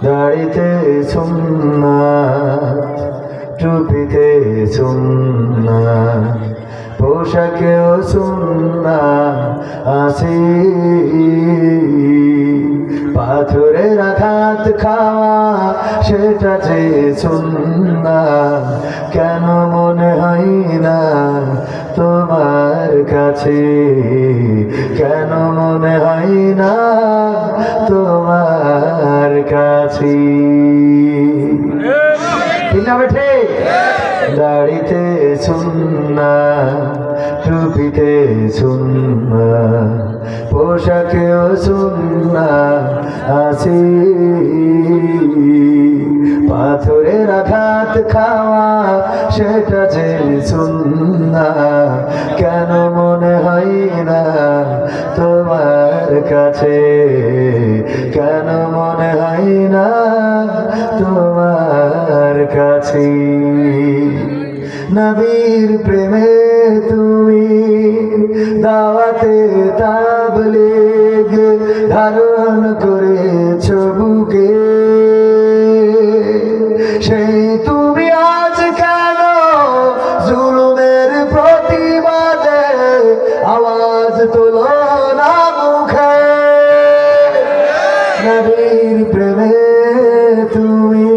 দাড়িতে সুন্নাত, টুপিতে সুন্নাত, পোশাকেও সুন্নাত আছে। পাথরের আঘাত খাওয়া সেটা যে সুন্নাত, কেন মনে হয় না তোমার কাছে? কেন মনে হয় না তোমার কাছে? ঠিক না বেঠে? দাড়িতে সুন্নাত, টুপিতে সুন্নাত, পোশাকেও সুন্নাত আছে। পাথরের আঘাত খাওয়া সেটা যে সুন্নাত, কেন মনে হয় না তোমার কাছে? কেন মনে হয় না তোমার কাছে? নবীর প্রেমে তুমি দাওয়াতে তাবলীগ ধারণ করেছো বুকে, সেই তুমি আজ কেন জুলুমের প্রতিবাদে আওয়াজ তোলো না মুখে? নবীর প্রেমে তুমি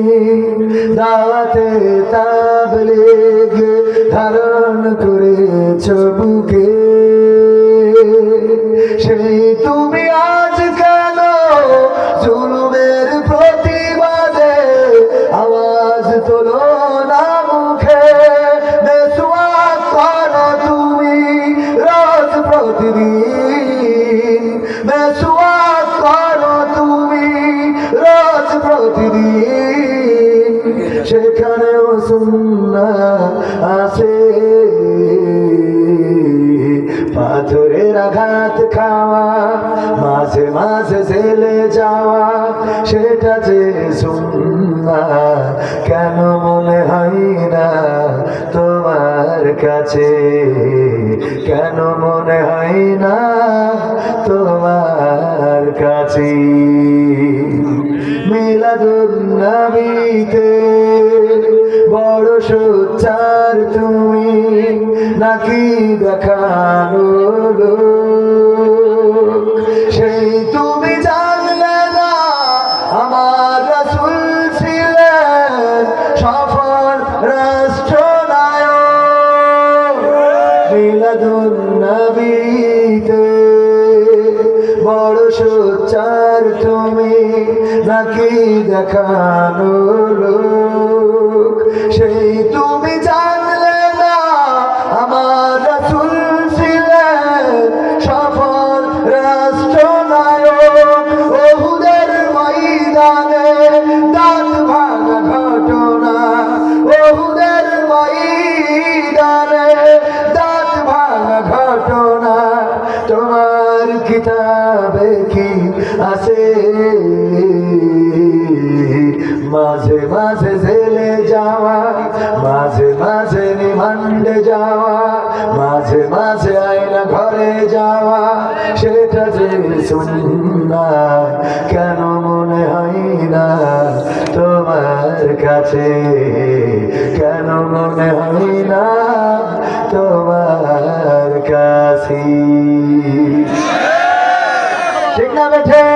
দাওয়াতে তাবলীগ ধারণ করেছো বুকে, সেই তুমি আজ কেন জুলুমের প্রতিবাদে আওয়াজ তোলো না মুখে? মেসওয়াক করো তুমি রোজ প্রতিদিন, মেসওয়াক করো তুমি রোজ প্রতিদিন, সেখানেও সুন্নাত আছে। পাথরের আঘাত খাওয়া মাঝে মাঝে জেলে যাওয়া সেটা যে সুন্নাত, কেন মনে হয় না তোমার কাছে? কেন মনে হয় না তোমার কাছে? মিলাদুন নবীতে বড় সোচ্চার তুমি, নাকি দেখানো লোক? সেই তুমি জানলে না আমার রাসূল ছিলেন সফল রাষ্ট্রনায়ক। মিলাদুন নবীতে বড় সোচ্চার তুমি, নাকি দেখানো লোক? সেই তুমি জানলে না আমার রাসূল ছিলেন সফল রাষ্ট্রনায়ক। ওহুদের ময়দানে দাঁত ভাঙা ঘটনা, ওহুদের ময়দানে দাঁত ভাঙা ঘটনা তোমার কিতাবে কি আছে? মাঝে মাঝে জেলে যাওয়া, মাঝে মাঝে রিমান্ডে যাওয়া, মাঝে মাঝে আয়না ঘরে যাওয়া সেটা যে সুন্নাত, কেন মনে হয় না তোমার কাছে? কেন মনে হয় না তোমার কাছে? ঠিক না বেঠে?